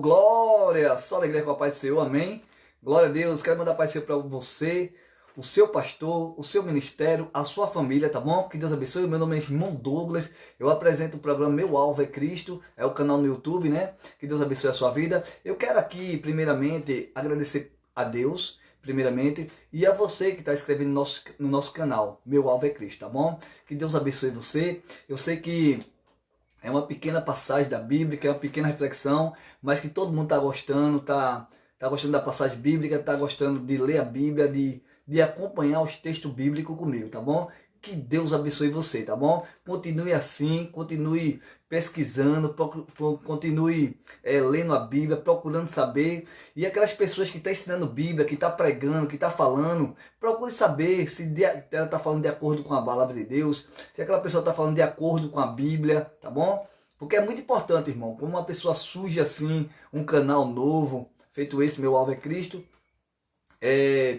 Ô glória! Só alegria com a paz do Senhor, amém? Glória a Deus, quero mandar paz do Senhor para você, o seu pastor, o seu ministério, a sua família, tá bom? Que Deus abençoe. Meu nome é irmão Douglas, eu apresento o programa Meu Alvo é Cristo, é o canal no YouTube, né? Que Deus abençoe a sua vida. Eu quero aqui, primeiramente, agradecer a Deus, primeiramente, e a você que está inscrevendo no nosso canal, Meu Alvo é Cristo, tá bom? Que Deus abençoe você. Eu sei que é uma pequena passagem da Bíblia, que é uma pequena reflexão, mas que todo mundo está gostando, tá gostando da passagem bíblica, está gostando de ler a Bíblia, de acompanhar os textos bíblicos comigo, tá bom? Que Deus abençoe você, tá bom? Continue assim, continue pesquisando, continue lendo a Bíblia, procurando saber. E aquelas pessoas que estão ensinando Bíblia, que estão pregando, que estão falando, procure saber se ela está falando de acordo com a palavra de Deus, se aquela pessoa está falando de acordo com a Bíblia, tá bom? Porque é muito importante, irmão, como uma pessoa surge assim, um canal novo, feito esse, Meu Alvo é Cristo,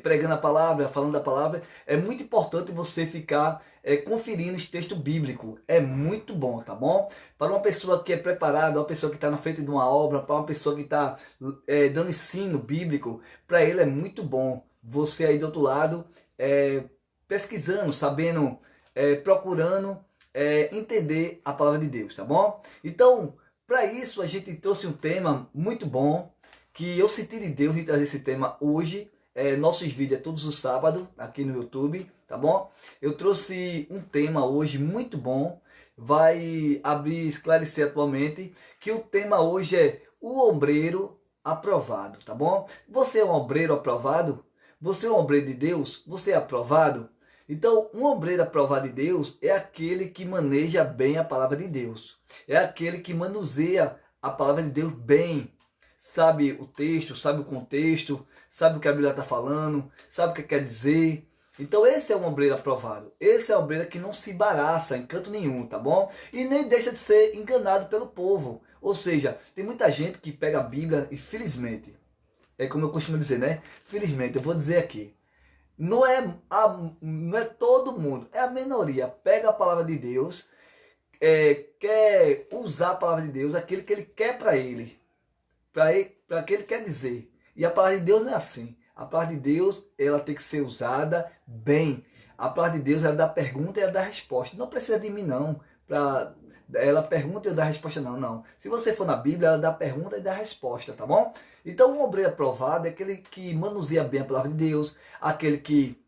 pregando a palavra, falando da palavra, é muito importante você ficar conferindo os textos bíblicos. É muito bom, tá bom? Para uma pessoa que é preparada, uma pessoa que está na frente de uma obra, para uma pessoa que está dando ensino bíblico, para ele é muito bom você aí do outro lado pesquisando, sabendo, procurando entender a palavra de Deus, tá bom? Então, para isso a gente trouxe um tema muito bom, que eu senti de Deus de trazer esse tema hoje. Nossos vídeos é todos os sábados aqui no YouTube, tá bom? Eu trouxe um tema hoje muito bom, vai abrir, esclarecer atualmente, que o tema hoje é o obreiro aprovado, tá bom? Você é um obreiro aprovado? Você é um obreiro de Deus? Você é aprovado? Então, um obreiro aprovado de Deus é aquele que maneja bem a palavra de Deus, é aquele que manuseia a palavra de Deus bem, sabe o texto, sabe o contexto, sabe o que a Bíblia está falando, sabe o que quer dizer. Então esse é um obreiro aprovado. Esse é um obreiro que não se embaraça em canto nenhum, tá bom? E nem deixa de ser enganado pelo povo. Ou seja, tem muita gente que pega a Bíblia e felizmente, é como eu costumo dizer, né? Felizmente, eu vou dizer aqui, não é todo mundo, é a minoria. Pega a palavra de Deus, quer usar a palavra de Deus, aquilo que ele quer para ele, para que ele quer dizer. E a palavra de Deus não é assim. A palavra de Deus, ela tem que ser usada bem. A palavra de Deus, ela dá pergunta e ela dá resposta. Não precisa de mim, não. Ela pergunta e eu dar resposta, não, não. Se você for na Bíblia, ela dá pergunta e dá resposta, tá bom? Então, um obreiro aprovado é aquele que manuseia bem a palavra de Deus, aquele que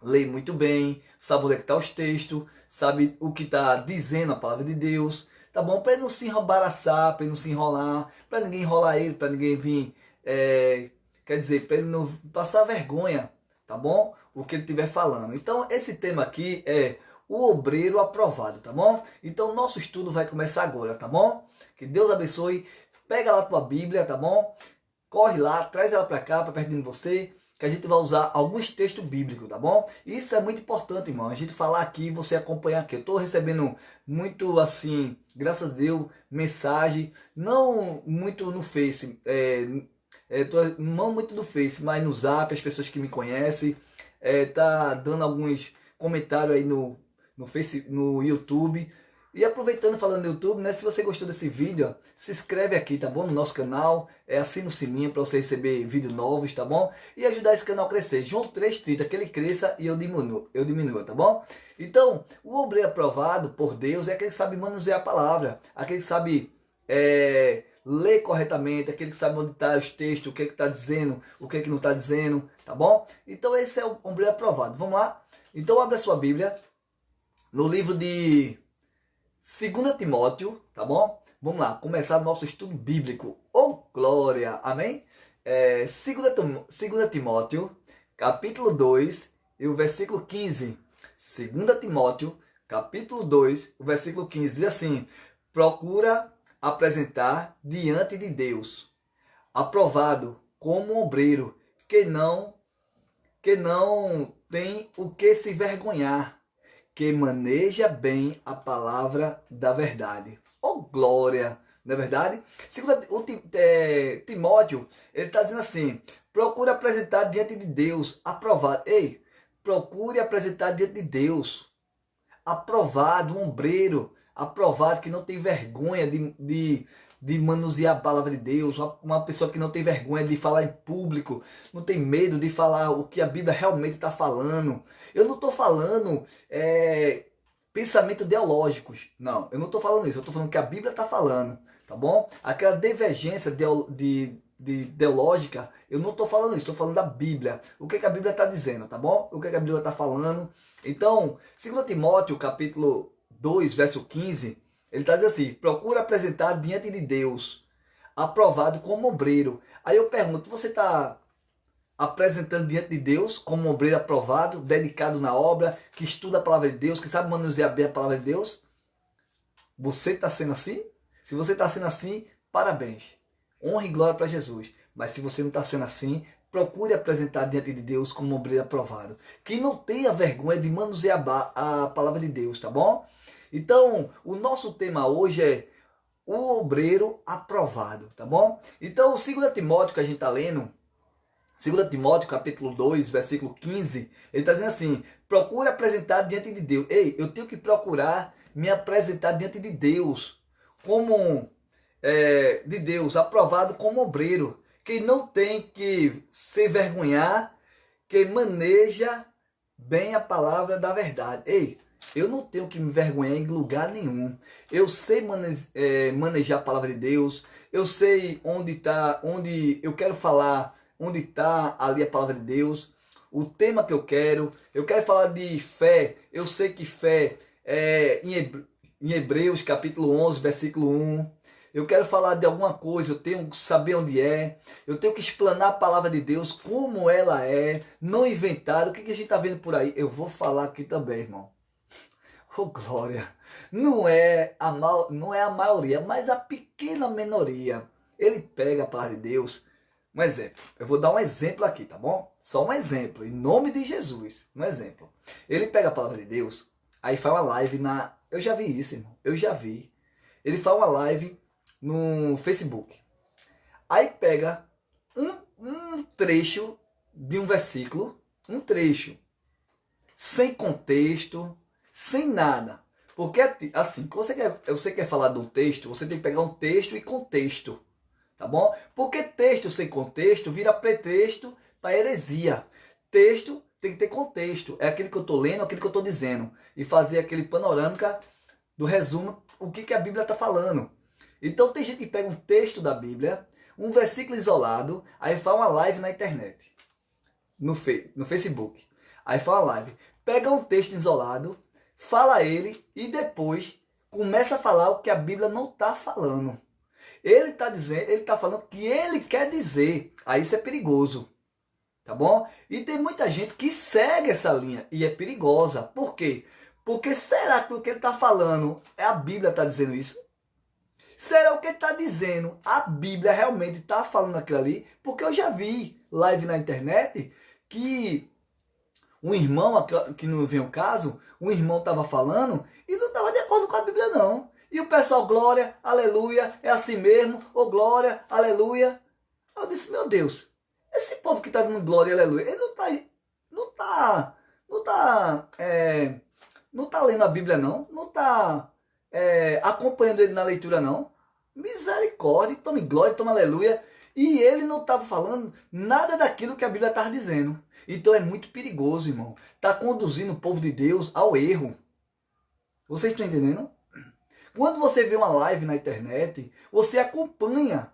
lê muito bem, sabe onde é que está os textos, sabe o que está dizendo a palavra de Deus, tá bom? Para ele não se embaraçar, para ele não se enrolar, para ninguém enrolar ele, para ninguém vir, quer dizer, para ele não passar vergonha, tá bom? O que ele estiver falando. Então, esse tema aqui é o obreiro aprovado, tá bom? Então, nosso estudo vai começar agora, tá bom? Que Deus abençoe. Pega lá a tua Bíblia, tá bom? Corre lá, traz ela para cá, para perto de você, que a gente vai usar alguns textos bíblicos, tá bom? Isso é muito importante, irmão, a gente falar aqui, você acompanhar aqui. Eu estou recebendo muito, assim, graças a Deus, mensagem, não muito no Face, não muito no Face, mas no Zap, as pessoas que me conhecem, tá dando alguns comentários aí no Face, no YouTube. E aproveitando, falando no YouTube, né? Se você gostou desse vídeo, ó, se inscreve aqui, tá bom? No nosso canal, assina o sininho para você receber vídeos novos, tá bom? E ajudar esse canal a crescer. João 3:30, que ele cresça e eu diminua, tá bom? Então, o obreiro aprovado por Deus é aquele que sabe manusear a palavra, aquele que sabe ler corretamente, aquele que sabe onde está os textos, o que está dizendo, o que não está dizendo, tá bom? Então, esse é o obreiro aprovado. Vamos lá? Então, abre a sua Bíblia no livro de 2 Timóteo, tá bom? Vamos lá, começar nosso estudo bíblico. Oh, glória! Amém? 2 Timóteo, capítulo 2 e o versículo 15. 2 Timóteo, capítulo 2, o versículo 15, diz assim: procura apresentar diante de Deus, aprovado como um obreiro, que não tem o que se vergonhar, que maneja bem a palavra da verdade. Oh, glória! Não é verdade? Segundo Timóteo, ele está dizendo assim: procure apresentar diante de Deus, aprovado. Ei, procure apresentar diante de Deus, aprovado, um obreiro, aprovado, que não tem vergonha de manusear a palavra de Deus, uma pessoa que não tem vergonha de falar em público, não tem medo de falar o que a Bíblia realmente está falando. Eu não estou falando pensamentos ideológicos, não, eu não estou falando isso, eu estou falando que a Bíblia está falando, tá bom? Aquela divergência de ideológica, eu não estou falando isso, estou falando da Bíblia. O que a Bíblia está dizendo, tá bom? O que a Bíblia está falando. Então, 2 Timóteo, capítulo 2, verso 15, ele está dizendo assim: procura apresentar diante de Deus, aprovado como obreiro. Aí eu pergunto, você está apresentando diante de Deus como obreiro aprovado, dedicado na obra, que estuda a palavra de Deus, que sabe manusear bem a palavra de Deus? Você está sendo assim? Se você está sendo assim, parabéns. Honra e glória para Jesus. Mas se você não está sendo assim, procure apresentar diante de Deus como obreiro aprovado. Que não tenha vergonha de manusear a palavra de Deus, tá bom? Então, o nosso tema hoje é o obreiro aprovado, tá bom? Então, o 2 Timóteo que a gente está lendo, 2 Timóteo capítulo 2, versículo 15, ele está dizendo assim: procure apresentar diante de Deus. Ei, eu tenho que procurar me apresentar diante de Deus como de Deus, aprovado como obreiro, que não tem que se envergonhar, que maneja bem a palavra da verdade. Ei, eu não tenho que me envergonhar em lugar nenhum. Eu sei manejar a palavra de Deus, eu sei onde eu quero falar, onde está ali a palavra de Deus, o tema que eu quero falar de fé, eu sei que fé é em Hebreus capítulo 11, versículo 1. Eu quero falar de alguma coisa, eu tenho que saber onde é, eu tenho que explanar a palavra de Deus como ela é, não inventar. O que a gente está vendo por aí? Eu vou falar aqui também, irmão. Oh, glória! Não é a maioria, mas a pequena minoria. Ele pega a palavra de Deus. Um exemplo. Eu vou dar um exemplo aqui, tá bom? Só um exemplo, em nome de Jesus. Um exemplo. Ele pega a palavra de Deus, aí faz uma live na... Eu já vi isso, irmão. Eu já vi. Ele faz uma live no Facebook. Aí pega um trecho de um versículo, um trecho, sem contexto, sem nada. Porque assim, quando você quer falar de um texto, você tem que pegar um texto e contexto. Tá bom? Porque texto sem contexto vira pretexto para heresia. Texto tem que ter contexto. É aquele que eu estou lendo, aquele que eu estou dizendo. E fazer aquele panorâmica do resumo, o que a Bíblia está falando. Então tem gente que pega um texto da Bíblia, um versículo isolado, aí faz uma live na internet, no Facebook. Aí faz uma live. Pega um texto isolado, fala ele e depois começa a falar o que a Bíblia não está falando. Ele está falando o que ele quer dizer. Aí isso é perigoso. Tá bom? E tem muita gente que segue essa linha e é perigosa. Por quê? Porque será que o que ele está falando é a Bíblia está dizendo isso? Será o que ele está dizendo? A Bíblia realmente está falando aquilo ali? Porque eu já vi live na internet que um irmão, que não vem o caso, um irmão estava falando e não estava de acordo com a Bíblia não. E o pessoal, glória, aleluia, é assim mesmo, ou glória, aleluia. Eu disse, meu Deus, esse povo que está dando glória, aleluia, ele não tá lendo a Bíblia não, não está acompanhando ele na leitura não. Misericórdia, tome glória, tome aleluia. E ele não estava falando nada daquilo que a Bíblia estava dizendo. Então é muito perigoso, irmão. Está conduzindo o povo de Deus ao erro. Vocês estão entendendo? Quando você vê uma live na internet, você acompanha.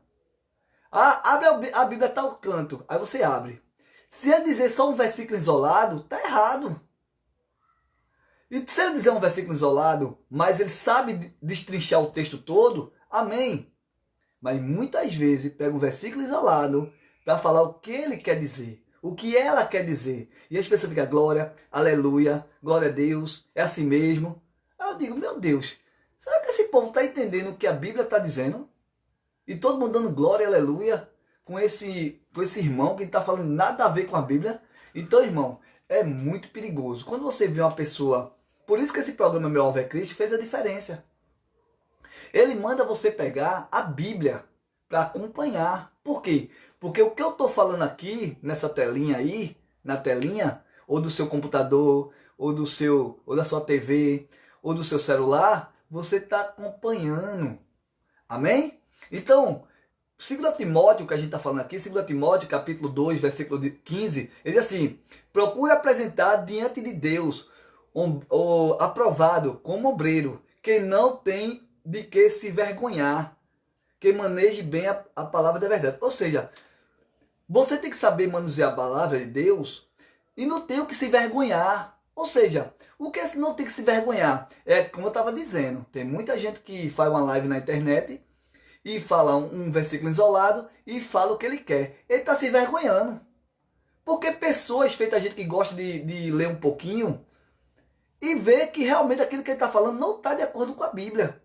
Abre a Bíblia a tal canto. Aí você abre. Se ele dizer só um versículo isolado, tá errado. E se ele dizer um versículo isolado, mas ele sabe destrinchar o texto todo, amém. Mas muitas vezes pega um versículo isolado para falar o que ele quer dizer, o que ela quer dizer. E as pessoas ficam, glória, aleluia, glória a Deus, é assim mesmo. Aí eu digo, meu Deus, será que esse povo está entendendo o que a Bíblia está dizendo? E todo mundo dando glória, aleluia, com esse irmão que não está falando nada a ver com a Bíblia. Então, irmão, é muito perigoso. Quando você vê uma pessoa... Por isso que esse programa Meu Alvo é Cristo fez a diferença. Ele manda você pegar a Bíblia para acompanhar. Por quê? Porque o que eu estou falando aqui, nessa telinha aí, na telinha, ou do seu computador, ou da sua TV, ou do seu celular, você está acompanhando. Amém? Então, 2 Timóteo, que a gente está falando aqui, 2 Timóteo, capítulo 2, versículo 15, ele diz assim: procura apresentar diante de Deus aprovado como obreiro, que não tem de que se vergonhar, que maneje bem a palavra da verdade. Ou seja, você tem que saber manusear a palavra de Deus e não tem o que se vergonhar. Ou seja, o que não tem que se vergonhar? É como eu estava dizendo, tem muita gente que faz uma live na internet e fala um versículo isolado e fala o que ele quer. Ele está se envergonhando. Porque pessoas, feita a gente que gosta de ler um pouquinho, e ver que realmente aquilo que ele está falando não está de acordo com a Bíblia.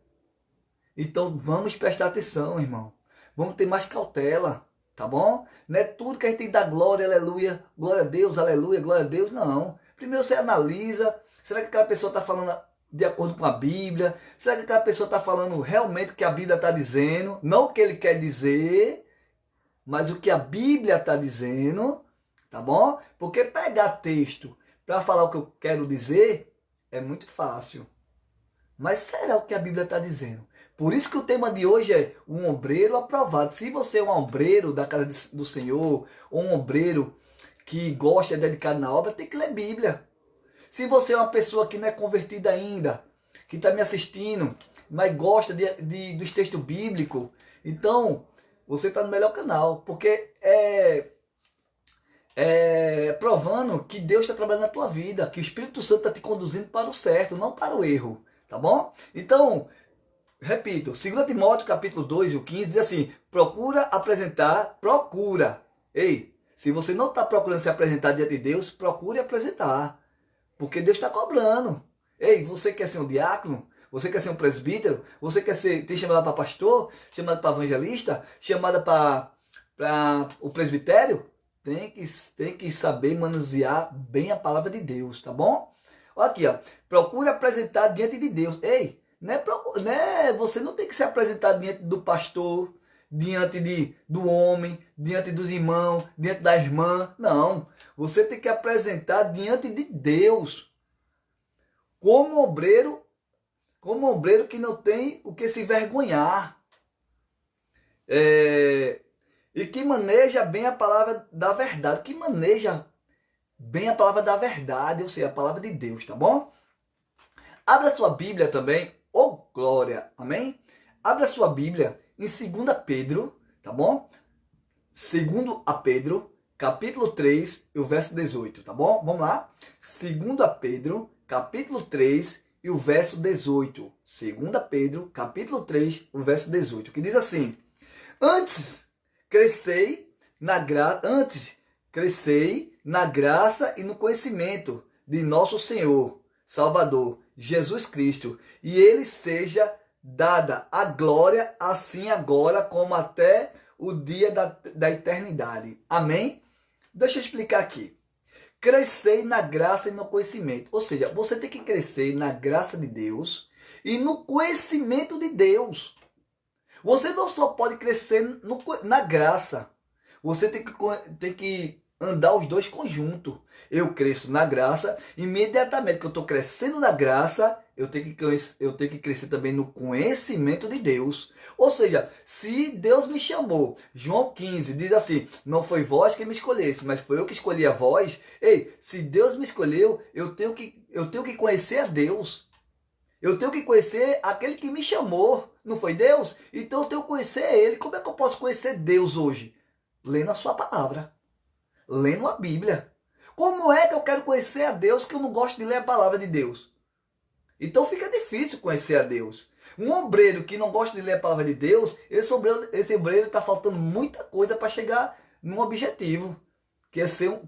Então vamos prestar atenção, irmão. Vamos ter mais cautela, tá bom? Não é tudo que a gente tem que dar glória, aleluia, glória a Deus, aleluia, glória a Deus, não. Primeiro você analisa, será que aquela pessoa está falando de acordo com a Bíblia? Será que aquela pessoa está falando realmente o que a Bíblia está dizendo? Não o que ele quer dizer, mas o que a Bíblia está dizendo, tá bom? Porque pegar texto para falar o que eu quero dizer é muito fácil. Mas será o que a Bíblia está dizendo? Por isso que o tema de hoje é um obreiro aprovado. Se você é um obreiro da casa do Senhor, ou um obreiro que gosta, é dedicado na obra, tem que ler Bíblia. Se você é uma pessoa que não é convertida ainda, que está me assistindo, mas gosta dos textos bíblicos, então você está no melhor canal, porque provando que Deus está trabalhando na tua vida, que o Espírito Santo está te conduzindo para o certo, não para o erro, tá bom? Então, repito, 2 Timóteo capítulo 2 e o 15 diz assim: procura. Ei, se você não está procurando se apresentar diante de Deus, procure apresentar, porque Deus está cobrando. Ei, você quer ser um diácono? Você quer ser um presbítero? Você quer ter chamada para pastor? Chamada para evangelista? Chamada para o presbitério? Tem que saber manusear bem a palavra de Deus, tá bom? Olha aqui, ó. Procure apresentar diante de Deus. Ei, você não tem que se apresentar diante do pastor, diante do homem, diante dos irmãos, diante da irmã. Não. Você tem que apresentar diante de Deus. Como obreiro que não tem o que se vergonhar. E que maneja bem a palavra da verdade. Que maneja bem a palavra da verdade, ou seja, a palavra de Deus, tá bom? Abra sua Bíblia também. Oh, glória! Amém? Abra sua Bíblia em 2 Pedro, tá bom? 2 Pedro, capítulo 3 e o verso 18, tá bom? Vamos lá? 2 Pedro, capítulo 3 e o verso 18. 2 Pedro, capítulo 3, o verso 18, que diz assim: Antes crescei na graça e no conhecimento de nosso Senhor, Salvador, Jesus Cristo, e ele seja dada a glória, assim agora como até o dia da eternidade. Amém? Deixa eu explicar aqui. Crescer na graça e no conhecimento. Ou seja, você tem que crescer na graça de Deus e no conhecimento de Deus. Você não só pode crescer na graça. Você tem que andar os dois conjuntos. Eu cresço na graça, imediatamente que eu estou crescendo na graça, eu tenho que crescer também no conhecimento de Deus. Ou seja, se Deus me chamou, João 15 diz assim: não foi vós que me escolhesse, mas foi eu que escolhi a vós. Ei, se Deus me escolheu, eu tenho que conhecer a Deus. Eu tenho que conhecer aquele que me chamou. Não foi Deus? Então eu tenho que conhecer Ele. Como é que eu posso conhecer Deus hoje? Lendo a sua palavra. Lendo a Bíblia. Como é que eu quero conhecer a Deus que eu não gosto de ler a palavra de Deus? Então fica difícil conhecer a Deus. Um obreiro que não gosta de ler a palavra de Deus, esse obreiro está faltando muita coisa para chegar num objetivo. Que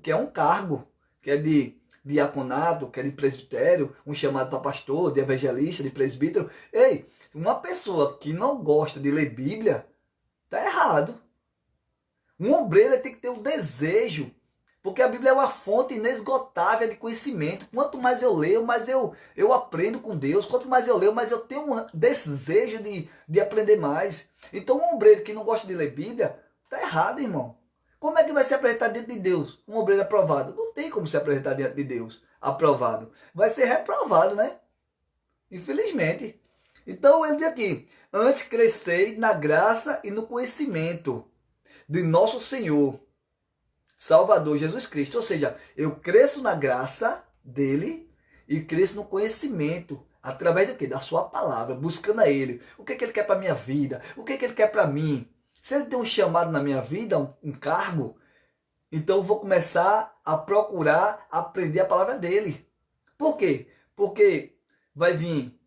é um cargo. Que é de diaconato, que é de presbitério, um chamado para pastor, de evangelista, de presbítero. Ei, uma pessoa que não gosta de ler Bíblia, está errado. Um obreiro tem que ter um desejo, porque a Bíblia é uma fonte inesgotável de conhecimento. Quanto mais eu leio, mais eu aprendo com Deus. Quanto mais eu leio, mais eu tenho um desejo de aprender mais. Então um obreiro que não gosta de ler Bíblia, está errado, irmão. Como é que vai se apresentar diante de Deus um obreiro aprovado? Não tem como se apresentar diante de Deus aprovado. Vai ser reprovado, né? Infelizmente. Então ele diz aqui, antes crescei na graça e no conhecimento de nosso Senhor, Salvador Jesus Cristo. Ou seja, eu cresço na graça dele e cresço no conhecimento. Através do quê? Da sua palavra, buscando a ele. O que, é que ele quer para a minha vida? O que, é que ele quer para mim? Se ele tem um chamado na minha vida, um cargo, então eu vou começar a procurar aprender a palavra dele. Por quê? Porque vai vir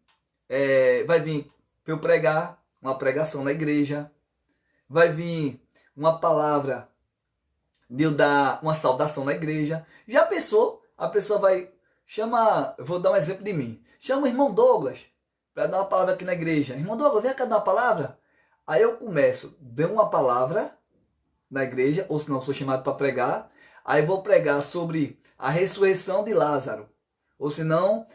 para eu pregar uma pregação na igreja, vai vir uma palavra de eu dar uma saudação na igreja. Já pensou? A pessoa vai vou dar um exemplo de mim. Chama o irmão Douglas para dar uma palavra aqui na igreja. Irmão Douglas, vem cá dar uma palavra. Aí eu começo, dando uma palavra na igreja, ou se não sou chamado para pregar, aí vou pregar sobre a ressurreição de Lázaro. Ou se não,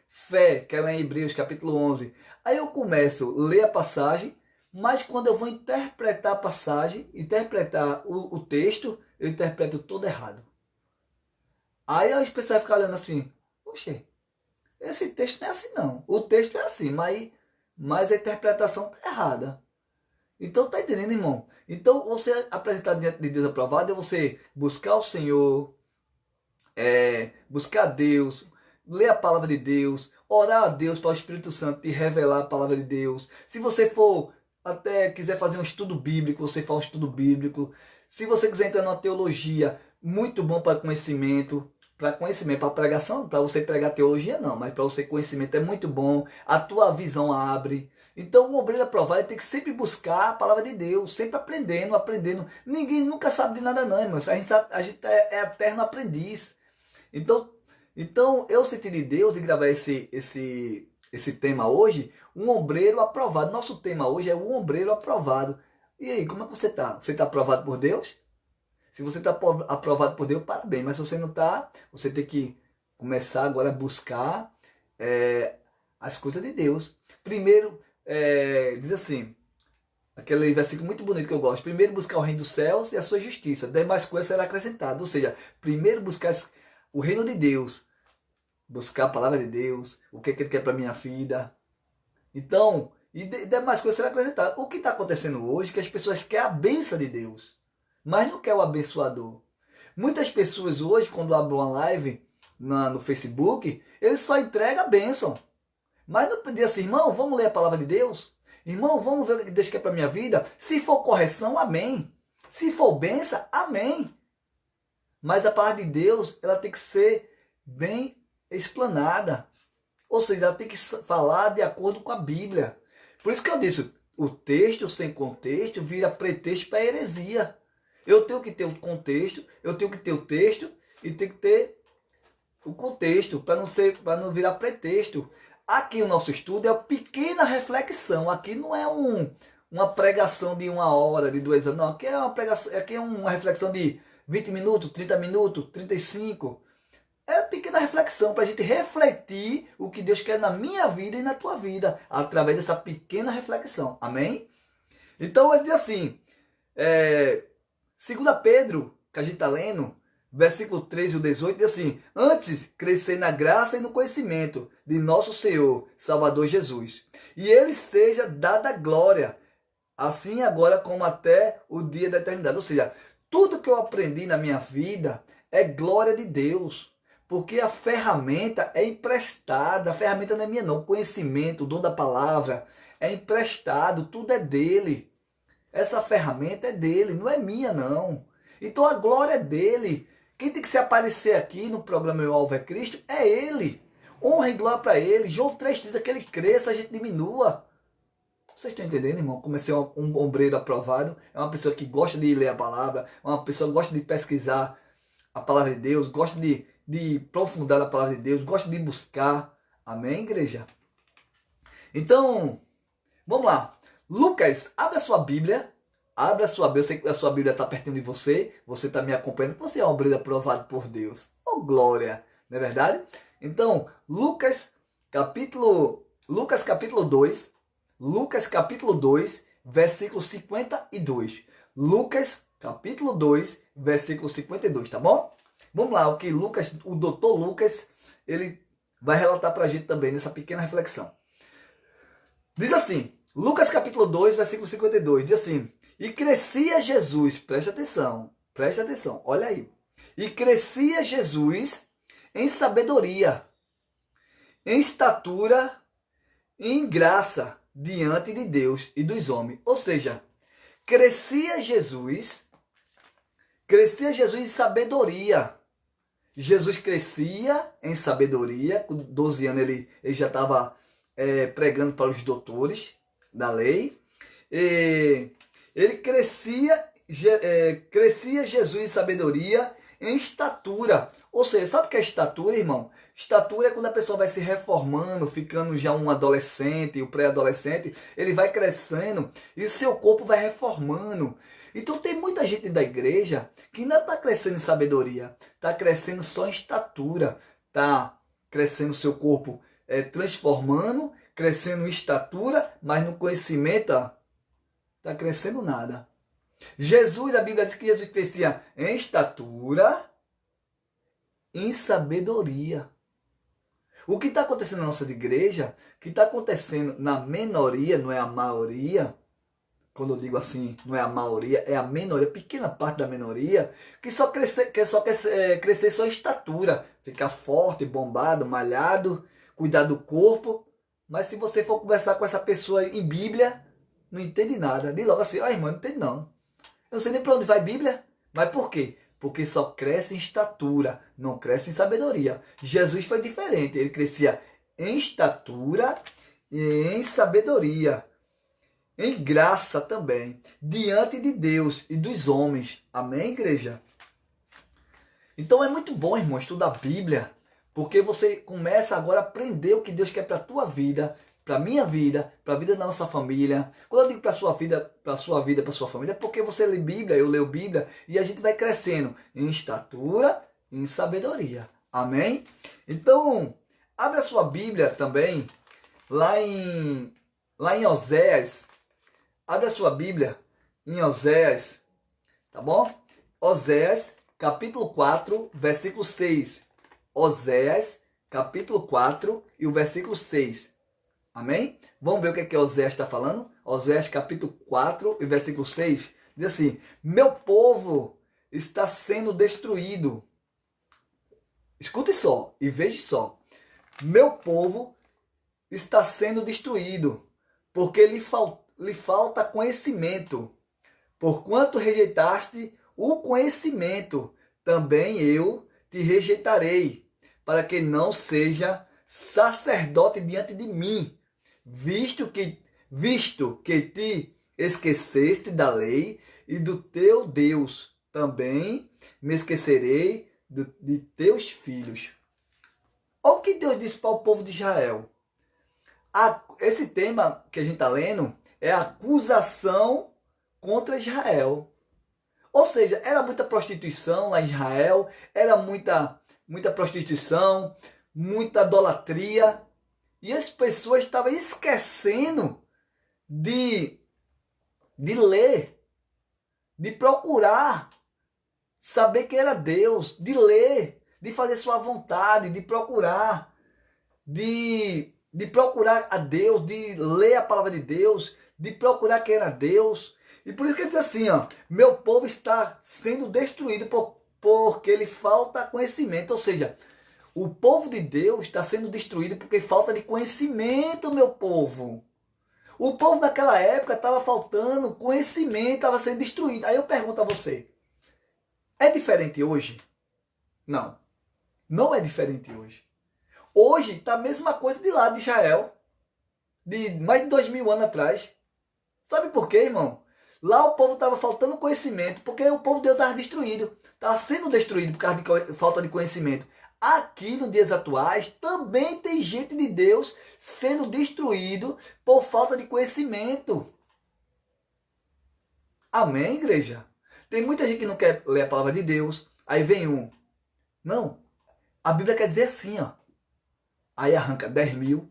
fé, que é lá em Hebreus capítulo 11. Aí eu começo a ler a passagem, mas quando eu vou interpretar a passagem, interpretar o texto, eu interpreto todo errado. Aí as pessoas ficam olhando assim, poxa, esse texto não é assim não. O texto é assim, mas a interpretação está errada. Então tá entendendo, irmão? Então você apresentar diante de Deus aprovado é você buscar o Senhor, buscar Deus, ler a palavra de Deus, orar a Deus para o Espírito Santo te revelar a palavra de Deus. Se você for até quiser fazer um estudo bíblico, você faz um estudo bíblico. Se você quiser entrar numa teologia, muito bom para conhecimento, para pregação, para você pregar teologia não, mas para você conhecimento é muito bom, a tua visão abre. Então o obreiro aprovado tem que sempre buscar a palavra de Deus, sempre aprendendo. Ninguém nunca sabe de nada não, irmão. A gente é eterno aprendiz. Então eu senti de Deus de gravar esse tema hoje, um obreiro aprovado. Nosso tema hoje é um obreiro aprovado. E aí, como é que você está? Você está aprovado por Deus? Se você está aprovado por Deus, parabéns. Mas se você não está, você tem que começar agora a buscar as coisas de Deus. Primeiro, diz assim, aquele versículo muito bonito que eu gosto. Primeiro buscar o reino dos céus e a sua justiça. Demais coisas será acrescentada. Ou seja, primeiro buscar o reino de Deus. Buscar a palavra de Deus. O que Ele quer para a minha vida. Então, e demais coisas será acrescentada. O que está acontecendo hoje é que as pessoas querem a bênção de Deus, mas não quer o abençoador. Muitas pessoas hoje, quando abrem uma live no Facebook, eles só entregam a bênção. Mas não pedir assim, irmão, vamos ler a palavra de Deus? Irmão, vamos ver o que Deus quer para a minha vida? Se for correção, amém. Se for bênção, amém. Mas a palavra de Deus, ela tem que ser bem explanada. Ou seja, ela tem que falar de acordo com a Bíblia. Por isso que eu disse, o texto sem contexto vira pretexto para heresia. Eu tenho que ter o contexto, eu tenho que ter o texto e tenho que ter o contexto para não virar pretexto. Aqui o nosso estudo é uma pequena reflexão. Aqui não é uma pregação de 1 hora, de 2 horas. Não, aqui é uma pregação, aqui é uma reflexão de 20 minutos, 30 minutos, 35. É uma pequena reflexão para a gente refletir o que Deus quer na minha vida e na tua vida, através dessa pequena reflexão. Amém? Então ele diz assim, 2 Pedro, que a gente está lendo, versículo 13 e 18, diz assim, antes crescer na graça e no conhecimento de nosso Senhor, Salvador Jesus, e ele seja dada glória, assim agora como até o dia da eternidade. Ou seja, tudo que eu aprendi na minha vida é glória de Deus. Porque a ferramenta é emprestada, a ferramenta não é minha não, o conhecimento, o dom da palavra é emprestado, tudo é dele. Essa ferramenta é dele, não é minha não. Então a glória é dele. Quem tem que se aparecer aqui no programa Meu Alvo é Cristo é ele. Honra e glória para ele. João 3,30, que ele cresça, a gente diminua. Vocês estão entendendo, irmão? Como é ser um obreiro aprovado? É uma pessoa que gosta de ler a palavra, é uma pessoa que gosta de pesquisar a palavra de Deus, gosta de aprofundar a palavra de Deus, gosta de buscar. Amém, igreja? Então, vamos lá. Lucas, abre a sua Bíblia. Abra a sua Bíblia. Eu sei que a sua Bíblia está pertinho de você. Você está me acompanhando. Você é um obreiro aprovado por Deus. Oh, glória! Não é verdade? Então, Lucas capítulo 2. Lucas capítulo 2, versículo 52. Lucas capítulo 2, versículo 52, tá bom? Vamos lá, o doutor Lucas, ele vai relatar para a gente também nessa pequena reflexão. Diz assim, Lucas capítulo 2, versículo 52, diz assim, e crescia Jesus, preste atenção, olha aí. E crescia Jesus em sabedoria, em estatura e em graça diante de Deus e dos homens. Ou seja, crescia Jesus em sabedoria. Jesus crescia em sabedoria, com 12 anos ele já estava pregando para os doutores da lei. Ele crescia Jesus em sabedoria, em estatura. Ou seja, sabe o que é estatura, irmão? Estatura é quando a pessoa vai se reformando, ficando já um adolescente, o pré-adolescente, ele vai crescendo e seu corpo vai reformando. Então tem muita gente da igreja que não está crescendo em sabedoria, está crescendo só em estatura, está crescendo seu corpo, transformando, crescendo em estatura, mas no conhecimento está crescendo nada. Jesus, a Bíblia diz que Jesus crescia em estatura, em sabedoria. O que está acontecendo na nossa igreja, que está acontecendo na minoria, não é a maioria, quando eu digo assim, não é a maioria, é a minoria, pequena parte da minoria, que quer crescer só em estatura, ficar forte, bombado, malhado, cuidar do corpo. Mas se você for conversar com essa pessoa em Bíblia, não entende nada. Diz logo assim, irmão, não entende não. Eu não sei nem para onde vai Bíblia. Mas por quê? Porque só cresce em estatura, não cresce em sabedoria. Jesus foi diferente, ele crescia em estatura e em sabedoria. Em graça também, diante de Deus e dos homens. Amém, igreja? Então é muito bom, irmão, estudar a Bíblia, porque você começa agora a aprender o que Deus quer para a tua vida, para a minha vida, para a vida da nossa família. Quando eu digo para a sua vida, para a sua família, é porque você lê Bíblia, eu leio Bíblia, e a gente vai crescendo em estatura e em sabedoria. Amém? Então, abre a sua Bíblia também, lá em Oséias. Abre a sua Bíblia em Oséias, tá bom? Oséias, capítulo 4, versículo 6. Oséias, capítulo 4 e o versículo 6. Amém? Vamos ver o que Oséias está falando? Oséias, capítulo 4 e versículo 6. Diz assim, meu povo está sendo destruído. Escute só e veja só. Meu povo está sendo destruído, porque lhe falta conhecimento. Porquanto rejeitaste o conhecimento, também eu te rejeitarei, para que não seja sacerdote diante de mim, visto que te esqueceste da lei e do teu Deus, também me esquecerei de teus filhos. Olha o que Deus disse para o povo de Israel. Esse tema que a gente está lendo é a acusação contra Israel. Ou seja, era muita prostituição lá em Israel, era muita prostituição, muita idolatria, e as pessoas estavam esquecendo de ler, de procurar saber quem era Deus, de ler, de fazer sua vontade, de procurar, de procurar a Deus, de ler a palavra de Deus, de procurar quem era Deus. E por isso que ele diz assim, ó, meu povo está sendo destruído porque lhe falta conhecimento. Ou seja, o povo de Deus está sendo destruído porque falta de conhecimento, meu povo. O povo naquela época estava faltando conhecimento, estava sendo destruído. Aí eu pergunto a você, é diferente hoje? Não, não é diferente hoje. Hoje está a mesma coisa de lá de Israel, de mais de 2000 anos atrás. Sabe por quê, irmão? Lá o povo estava faltando conhecimento, porque o povo de Deus estava destruído. Estava sendo destruído por causa de falta de conhecimento. Aqui, nos dias atuais, também tem gente de Deus sendo destruído por falta de conhecimento. Amém, igreja? Tem muita gente que não quer ler a palavra de Deus. Aí vem um. Não, a Bíblia quer dizer assim, ó. Aí arranca 10 mil.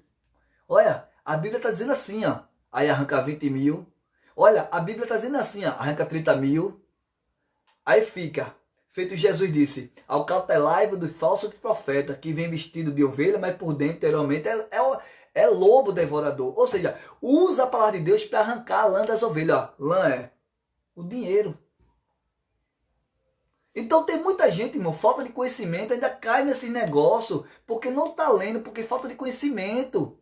Olha, a Bíblia está dizendo assim, ó. Aí arranca 20 mil. Olha, a Bíblia está dizendo assim, ó. Arranca 30 mil. Aí fica, feito Jesus disse, acautelai-vos do falso profeta, que vem vestido de ovelha, mas por dentro, interiormente, É lobo devorador. Ou seja, usa a palavra de Deus para arrancar a lã das ovelhas. Ó, lã é o dinheiro. Então tem muita gente, irmão, falta de conhecimento, ainda cai nesse negócio, porque não está lendo, porque falta de conhecimento.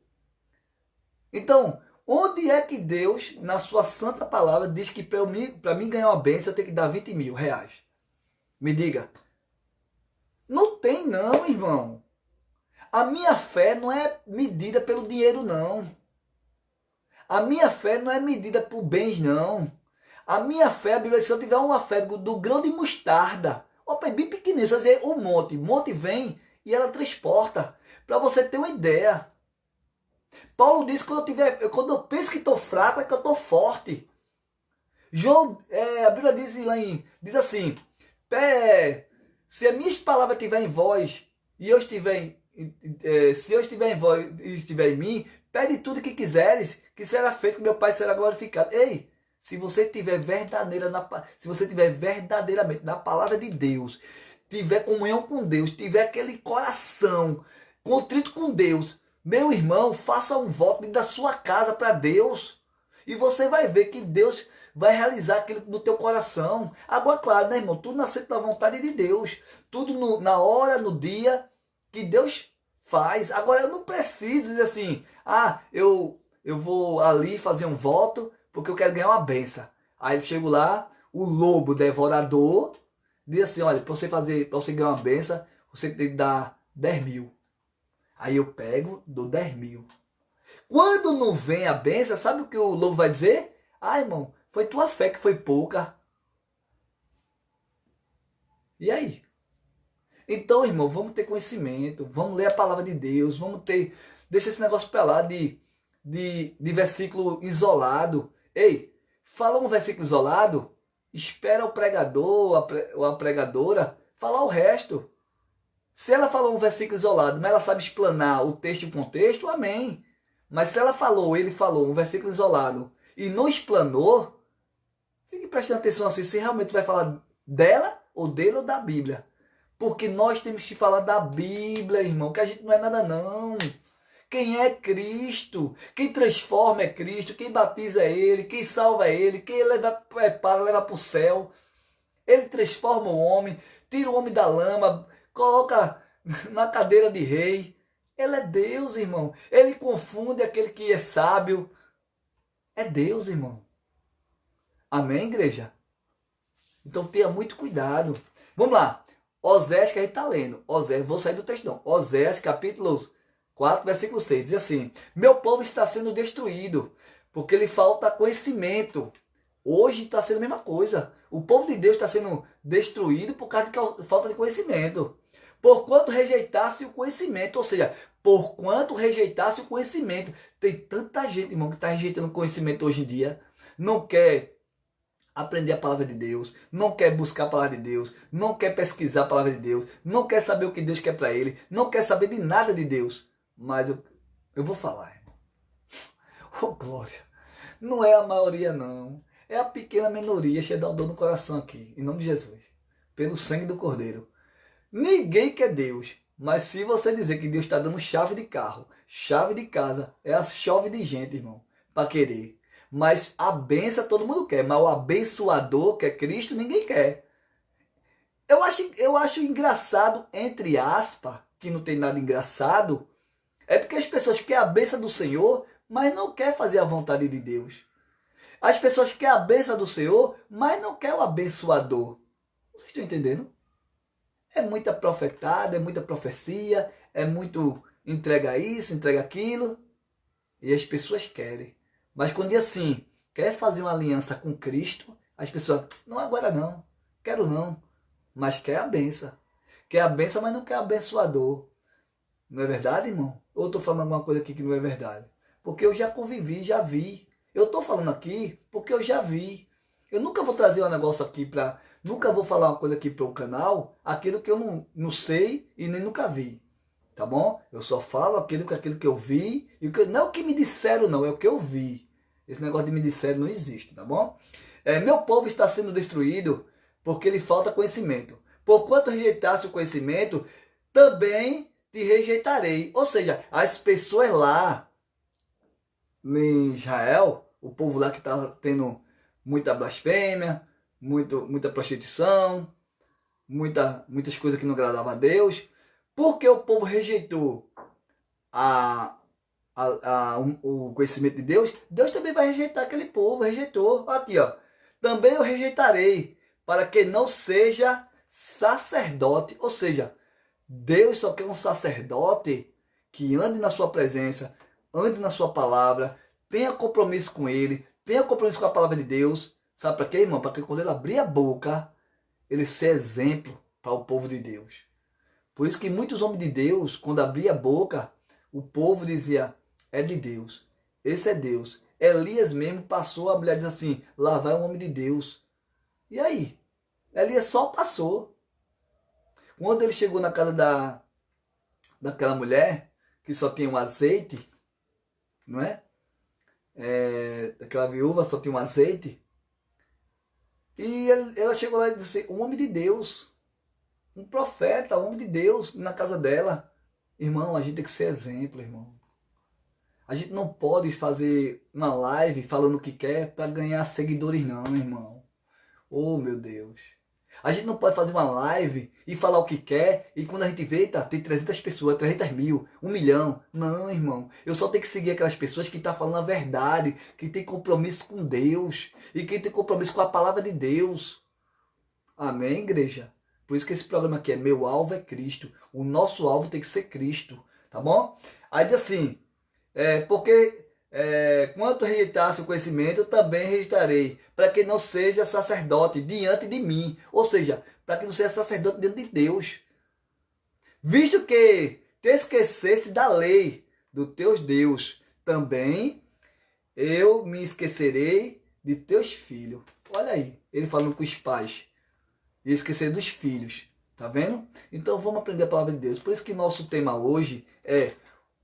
Então, onde é que Deus, na sua santa palavra, diz que para mim ganhar uma bênção eu tenho que dar 20 mil reais? Me diga. Não tem não, irmão. A minha fé não é medida pelo dinheiro, não. A minha fé não é medida por bens, não. A minha fé, a Bíblia diz, se eu tiver uma fé do grão de mostarda, opa, é bem pequenininho, só dizer o monte vem e ela transporta. Para você ter uma ideia. Paulo diz que quando eu penso que estou fraco, é que eu estou forte. A Bíblia diz assim, se as minhas palavras estiverem em vós, e eu estiver se eu estiver em vós e estiver em mim, pede tudo o que quiseres, que será feito, que meu Pai será glorificado. Ei, se você estiver verdadeiramente na palavra de Deus, tiver comunhão com Deus, tiver aquele coração contrito com Deus, meu irmão, faça um voto da sua casa para Deus. E você vai ver que Deus vai realizar aquilo no teu coração. Agora, claro, né, irmão? Tudo nasce da vontade de Deus. Tudo na hora, no dia que Deus faz. Agora, eu não preciso dizer assim, eu vou ali fazer um voto porque eu quero ganhar uma benção. Aí eu chego lá, o lobo devorador diz assim, olha, para você ganhar uma benção, você tem que dar 10 mil. Aí eu pego, dou 10 mil. Quando não vem a benção, sabe o que o lobo vai dizer? Irmão, foi tua fé que foi pouca. E aí? Então, irmão, vamos ter conhecimento, vamos ler a palavra de Deus, deixa esse negócio para lá de versículo isolado. Ei, fala um versículo isolado, espera o pregador ou a pregadora falar o resto. Se ela falou um versículo isolado, mas ela sabe explanar o texto e o contexto, amém. Mas se ele falou um versículo isolado e não explanou, fique prestando atenção assim, se realmente vai falar dela ou dele ou da Bíblia. Porque nós temos que falar da Bíblia, irmão, que a gente não é nada não. Quem é Cristo, quem transforma é Cristo, quem batiza é Ele, quem salva é Ele, quem leva para o céu. Ele transforma o homem, tira o homem da lama, coloca na cadeira de rei. Ele é Deus, irmão. Ele confunde aquele que é sábio. É Deus, irmão. Amém, igreja? Então tenha muito cuidado. Vamos lá. Osés, que a gente está lendo. Osés, vou sair do texto não. Osés, capítulo 4, versículo 6. Diz assim, meu povo está sendo destruído, porque lhe falta conhecimento. Hoje está sendo a mesma coisa. O povo de Deus está sendo destruído por causa de falta de conhecimento. Porquanto rejeitasse o conhecimento, ou seja, porquanto rejeitasse o conhecimento. Tem tanta gente, irmão, que está rejeitando o conhecimento hoje em dia. Não quer aprender a palavra de Deus, não quer buscar a palavra de Deus, não quer pesquisar a palavra de Deus, não quer saber o que Deus quer para ele, não quer saber de nada de Deus. Mas eu vou falar, irmão. Oh, glória. Não é a maioria, não. É a pequena minoria cheia de dor no coração aqui, em nome de Jesus. Pelo sangue do Cordeiro. Ninguém quer Deus. Mas se você dizer que Deus está dando chave de carro, chave de casa, é a chave de gente, irmão, para querer. Mas a benção todo mundo quer, mas o abençoador, que é Cristo, ninguém quer. Eu acho engraçado, entre aspas, que não tem nada engraçado, é porque as pessoas querem a benção do Senhor, mas não querem fazer a vontade de Deus. As pessoas querem a benção do Senhor, mas não querem o abençoador. Vocês estão entendendo? É muita profetada, é muita profecia, é muito entrega isso, entrega aquilo. E as pessoas querem. Mas quando diz assim, quer fazer uma aliança com Cristo, as pessoas, não agora não, quero não. Mas quer a benção. Quer a benção, mas não quer abençoador. Não é verdade, irmão? Ou eu estou falando alguma coisa aqui que não é verdade? Porque eu já convivi, já vi. Eu estou falando aqui porque eu já vi. Eu nunca vou trazer um negócio aqui para... Nunca vou falar uma coisa aqui para o canal, aquilo que eu não sei e nem nunca vi. Tá bom? Eu só falo aquilo que eu vi. E não é o que me disseram, não. É o que eu vi. Esse negócio de me disseram não existe, tá bom? Meu povo está sendo destruído porque lhe falta conhecimento. Porquanto rejeitasse o conhecimento, também te rejeitarei. Ou seja, as pessoas lá em Israel, o povo lá que estava tendo muita blasfêmia, muita prostituição, muitas coisas que não agradavam a Deus, porque o povo rejeitou a, o conhecimento de Deus, Deus também vai rejeitar aquele povo, rejeitou. Aqui, ó. Também eu rejeitarei, para que não seja sacerdote, ou seja, Deus só quer um sacerdote que ande na sua presença, ande na sua palavra, tenha compromisso com ele, tenha compromisso com a palavra de Deus. Sabe para quê, irmão? Para que quando ele abrir a boca, ele seja exemplo para o povo de Deus. Por isso que muitos homens de Deus, quando abria a boca, o povo dizia, é de Deus, esse é Deus. Elias mesmo passou, a mulher diz assim, lá vai um homem de Deus. E aí? Elias só passou. Quando ele chegou na casa daquela mulher, que só tinha um azeite, não é? Aquela viúva só tinha um azeite. E ela chegou lá e disse, um homem de Deus, um profeta, um homem de Deus na casa dela. Irmão, a gente tem que ser exemplo, irmão. A gente não pode fazer uma live falando o que quer para ganhar seguidores não, irmão. Oh, meu Deus. A gente não pode fazer uma live e falar o que quer e quando a gente vê, tá, tem 300 pessoas, 300 mil, 1 milhão. Não, irmão. Eu só tenho que seguir aquelas pessoas que estão falando a verdade, que tem compromisso com Deus e que tem compromisso com a palavra de Deus. Amém, igreja? Por isso que esse programa aqui é Meu Alvo é Cristo. O nosso alvo tem que ser Cristo, tá bom? Aí diz assim, porque quanto rejeitasse o conhecimento, eu também rejeitarei, para que não seja sacerdote diante de mim. Ou seja, para que não seja sacerdote diante de Deus. Visto que te esqueceste da lei do teu Deus, também eu me esquecerei de teus filhos. Olha aí, ele falando com os pais. E esquecer dos filhos. Tá vendo? Então vamos aprender a palavra de Deus. Por isso que nosso tema hoje é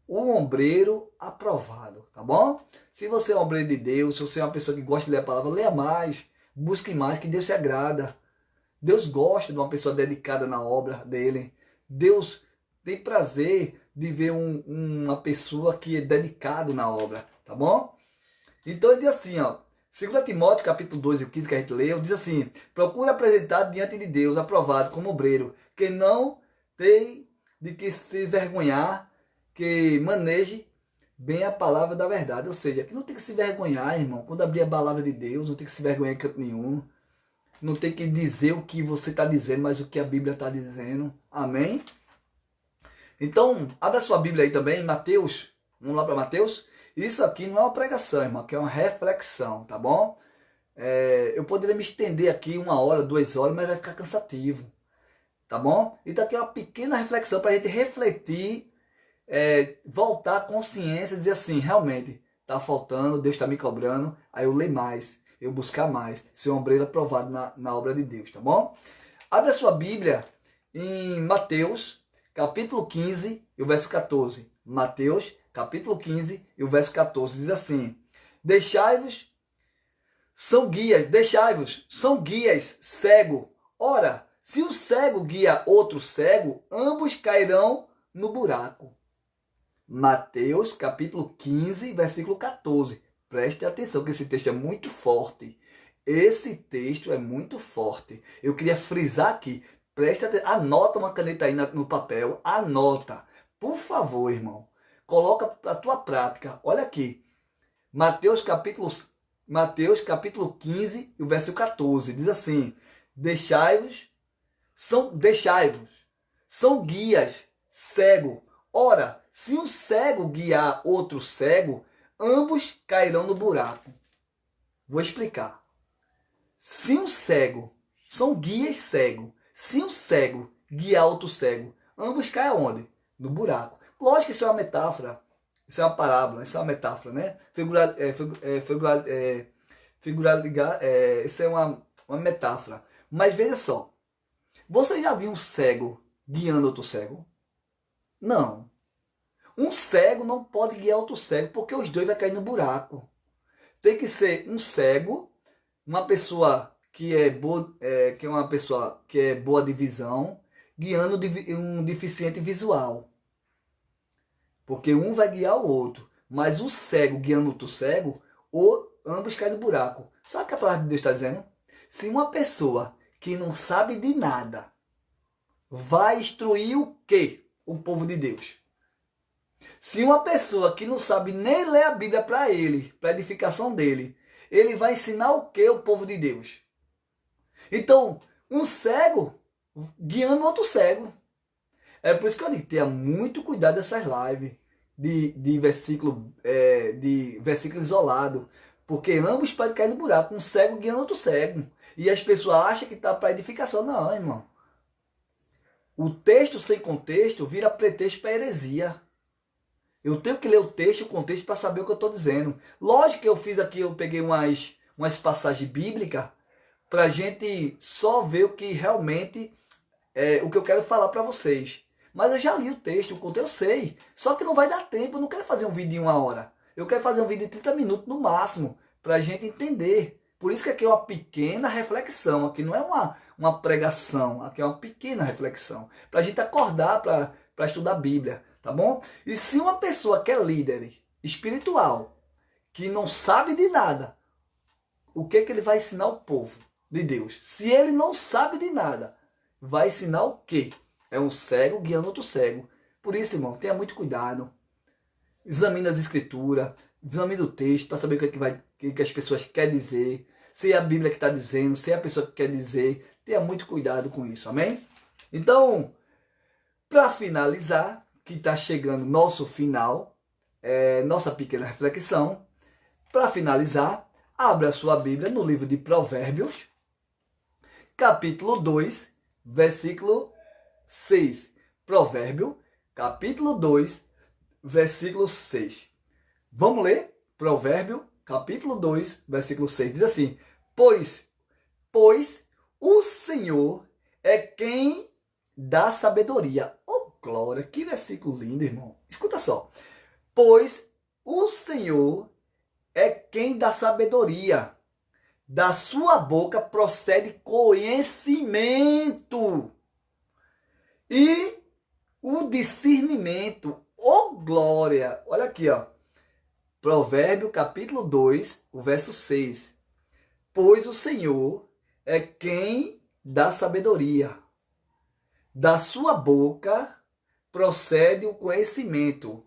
o ombreiro aprovado, tá bom? Se você é um ombreiro de Deus, se você é uma pessoa que gosta de ler a palavra, leia mais, busque mais, que Deus se agrada. Deus gosta de uma pessoa dedicada na obra dele. Deus tem prazer de ver uma pessoa que é dedicado na obra, tá bom? Então ele diz assim, ó, 2 Timóteo, capítulo 2 e 15 que a gente leu, diz assim, procura apresentar diante de Deus, aprovado como obreiro, que não tem de que se vergonhar, que maneje bem a palavra da verdade. Ou seja, que não tem que se vergonhar, irmão. Quando abrir a palavra de Deus, não tem que se vergonhar em canto nenhum. Não tem que dizer o que você está dizendo, mas o que a Bíblia está dizendo. Amém? Então, abra sua Bíblia aí também, Mateus. Vamos lá para Mateus? Isso aqui não é uma pregação, irmão. Aqui é uma reflexão, tá bom? Eu poderia me estender aqui 1 hora, 2 horas, mas vai ficar cansativo. Tá bom? Então aqui é uma pequena reflexão para a gente refletir, voltar à consciência e dizer assim, realmente, está faltando, Deus está me cobrando, aí eu ler mais, eu buscar mais, ser um ombreiro aprovado na obra de Deus, tá bom? Abre a sua Bíblia em Mateus, capítulo 15 e o verso 14. Mateus, capítulo 15 e o verso 14, diz assim, deixai-vos, são guias cego. Ora, se o cego guia outro cego, ambos cairão no buraco. Mateus, capítulo 15, versículo 14. Preste atenção que esse texto é muito forte. Esse texto é muito forte. Eu queria frisar aqui. Preste atenção. Anota uma caneta aí no papel. Anota. Por favor, irmão. Coloca a tua prática. Olha aqui. Mateus capítulo 15, e o verso 14. Diz assim. Deixai-vos, são guias, cego. Ora, se um cego guiar outro cego, ambos cairão no buraco. Vou explicar. Se um cego, são guias cego. Se um cego guiar outro cego, ambos caem aonde? No buraco. Lógico que isso é uma metáfora. Isso é uma parábola, isso é uma metáfora, né? Isso é uma metáfora. Mas veja só. Você já viu um cego guiando outro cego? Não. Um cego não pode guiar outro cego, porque os dois vão cair no buraco. Tem que ser um cego, uma pessoa que é boa, uma pessoa que é boa de visão, guiando um deficiente visual. Porque um vai guiar o outro. mas o cego guiando outro cego, ou ambos caem no buraco. Sabe o que a palavra de Deus está dizendo? Se uma pessoa que não sabe de nada vai instruir o quê? O povo de Deus. Se uma pessoa que não sabe nem ler a Bíblia para ele, para edificação dele, ele vai ensinar o quê? O povo de Deus. Então, um cego guiando outro cego. É por isso que eu digo, tenha muito cuidado dessas lives de versículo isolado. Porque ambos podem cair no buraco, um cego guiando outro cego. E as pessoas acham que está para edificação. Não, irmão. O texto sem contexto vira pretexto para heresia. Eu tenho que ler o texto, o contexto, para saber o que eu estou dizendo. Lógico que eu fiz aqui, eu peguei umas passagens bíblicas para a gente só ver o que realmente o que eu quero falar para vocês. Mas eu já li o texto, o conteúdo eu sei. Só que não vai dar tempo, eu não quero fazer um vídeo de 1 hora. Eu quero fazer um vídeo de 30 minutos no máximo, para a gente entender. Por isso que aqui é uma pequena reflexão, aqui não é uma pregação, aqui é uma pequena reflexão. Para a gente acordar para estudar a Bíblia, tá bom? E se uma pessoa que é líder espiritual, que não sabe de nada, o que ele vai ensinar ao povo de Deus? Se ele não sabe de nada, vai ensinar o quê? É um cego guiando outro cego. Por isso, irmão, tenha muito cuidado. Examine as escrituras, examine o texto para saber o que as pessoas querem dizer. Se é a Bíblia que está dizendo, se é a pessoa que quer dizer. Tenha muito cuidado com isso, amém? Então, para finalizar, que está chegando nosso final, nossa pequena reflexão. Para finalizar, abra a sua Bíblia no livro de Provérbios, capítulo 2, versículo 6. Provérbio, capítulo 2, versículo 6. Vamos ler? Provérbio, capítulo 2, versículo 6. Diz assim: Pois o Senhor é quem dá sabedoria. Oh, glória! Que versículo lindo, irmão. Escuta só. Pois o Senhor é quem dá sabedoria. Da sua boca procede conhecimento e o discernimento. Oh, glória! Olha aqui, ó. Provérbio, capítulo 2, o verso 6. Pois o Senhor é quem dá sabedoria. Da sua boca procede o conhecimento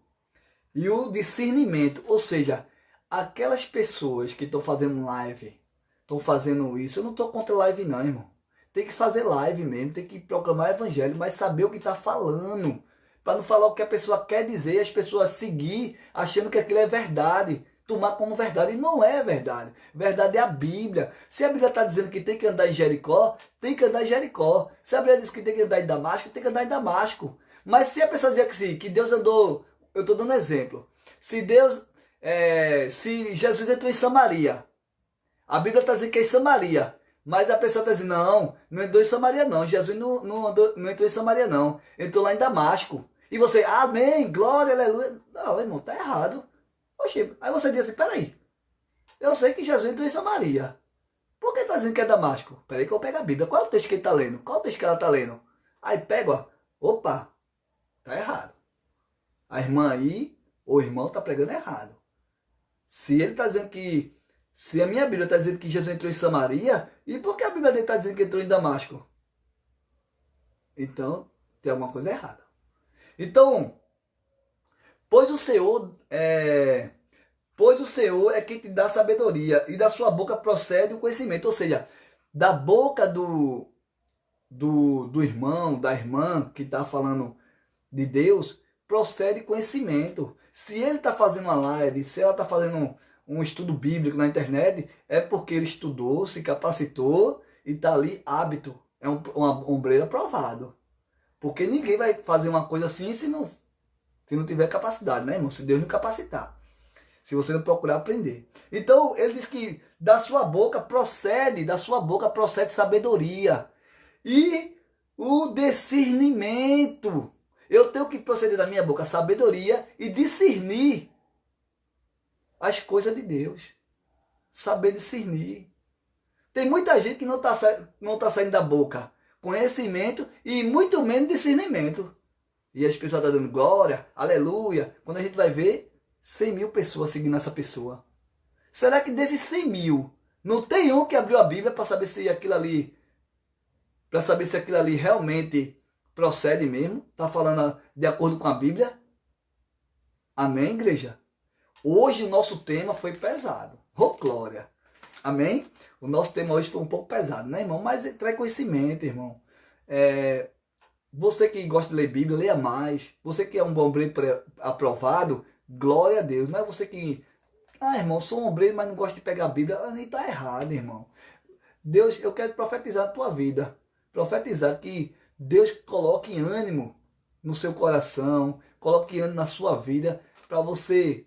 e o discernimento. Ou seja, aquelas pessoas que estão fazendo live, estão fazendo isso. Eu não estou contra live não, irmão. Tem que fazer live mesmo, tem que proclamar o evangelho, mas saber o que está falando. Para não falar o que a pessoa quer dizer e as pessoas seguir achando que aquilo é verdade. Tomar como verdade. E não é verdade. Verdade é a Bíblia. Se a Bíblia está dizendo que tem que andar em Jericó, tem que andar em Jericó. Se a Bíblia diz que tem que andar em Damasco, tem que andar em Damasco. Mas se a pessoa dizer que sim, que Deus andou... Eu estou dando exemplo. Se Jesus entrou em Samaria, a Bíblia está dizendo que é em Samaria. Mas a pessoa está dizendo, não entrou em Samaria não. Jesus não entrou em Samaria não. Entrou lá em Damasco. E você, amém, glória, aleluia. Não, irmão, tá errado. Oxê, aí você diz assim, peraí. Eu sei que Jesus entrou em Samaria. Por que está dizendo que é Damasco? Peraí que eu pego a Bíblia. Qual é o texto que ele está lendo? Qual é o texto que ela está lendo? Aí pego, ó. Opa, tá errado. A irmã aí, ou o irmão está pregando errado. Se ele está dizendo que... Se a minha Bíblia está dizendo que Jesus entrou em Samaria, e por que a Bíblia dele está dizendo que entrou em Damasco? Então, tem alguma coisa errada. Então, pois o Senhor é quem te dá sabedoria, e da sua boca procede o conhecimento. Ou seja, da boca do irmão, da irmã que está falando de Deus, procede conhecimento. Se ele está fazendo uma live, se ela está fazendo um estudo bíblico na internet, é porque ele estudou, se capacitou e está ali hábito. É uma ombreira provado. Porque ninguém vai fazer uma coisa assim se não tiver capacidade, né, irmão? Se Deus não capacitar. Se você não procurar aprender. Então, ele diz que da sua boca procede sabedoria. E o discernimento. Eu tenho que proceder da minha boca sabedoria e discernir as coisas de Deus. Saber discernir. Tem muita gente que não tá saindo da boca conhecimento e muito menos discernimento. E as pessoas estão dando glória, aleluia. Quando a gente vai ver, 100 mil pessoas seguindo essa pessoa. Será que desses 100 mil, não tem um que abriu a Bíblia para saber se aquilo ali, realmente procede mesmo? Está falando de acordo com a Bíblia? Amém, igreja? Hoje o nosso tema foi pesado. Oh, glória! Amém? O nosso tema hoje foi um pouco pesado, né, irmão? Mas traz conhecimento, irmão. Você que gosta de ler Bíblia, leia mais. Você que é um obreiro aprovado, glória a Deus. Mas você que... irmão, sou um obreiro, mas não gosto de pegar a Bíblia. Aí está errado, irmão. Deus, eu quero profetizar a tua vida. Profetizar que Deus coloque ânimo no seu coração, coloque ânimo na sua vida, para você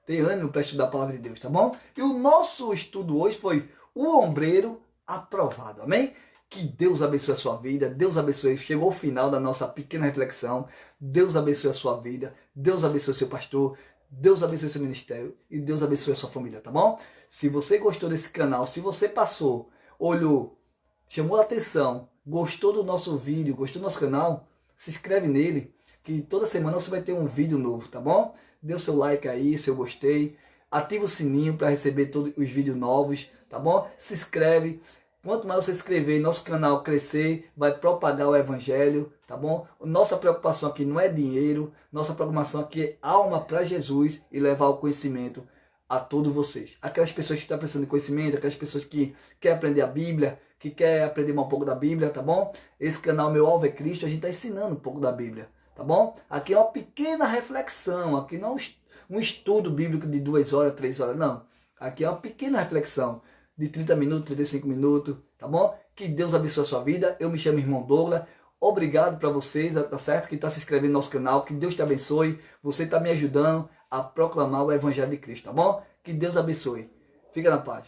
ter ânimo para estudar a palavra de Deus, tá bom? E o nosso estudo hoje foi o ombreiro aprovado, amém? Que Deus abençoe a sua vida, Deus abençoe. Chegou o final da nossa pequena reflexão. Deus abençoe a sua vida, Deus abençoe o seu pastor, Deus abençoe o seu ministério e Deus abençoe a sua família, tá bom? Se você gostou desse canal, se você passou, olhou, chamou a atenção, gostou do nosso vídeo, gostou do nosso canal, se inscreve nele, que toda semana você vai ter um vídeo novo, tá bom? Dê o seu like aí, seu gostei, ativa o sininho para receber todos os vídeos novos, tá bom? Se inscreve. Quanto mais você se inscrever e nosso canal crescer, vai propagar o evangelho, tá bom? Nossa preocupação aqui não é dinheiro, nossa preocupação aqui é alma para Jesus e levar o conhecimento a todos vocês. Aquelas pessoas que estão precisando de conhecimento, aquelas pessoas que querem aprender a Bíblia, que querem aprender um pouco da Bíblia, tá bom? Esse canal Meu Alvo é Cristo, a gente está ensinando um pouco da Bíblia, tá bom? Aqui é uma pequena reflexão, aqui não é um estudo bíblico de 2 horas, 3 horas, não. Aqui é uma pequena reflexão de 30 minutos, 35 minutos, tá bom? Que Deus abençoe a sua vida. Eu me chamo Irmão Douglas. Obrigado para vocês, tá certo? Que está se inscrevendo no nosso canal. Que Deus te abençoe. Você está me ajudando a proclamar o Evangelho de Cristo, tá bom? Que Deus abençoe. Fica na paz.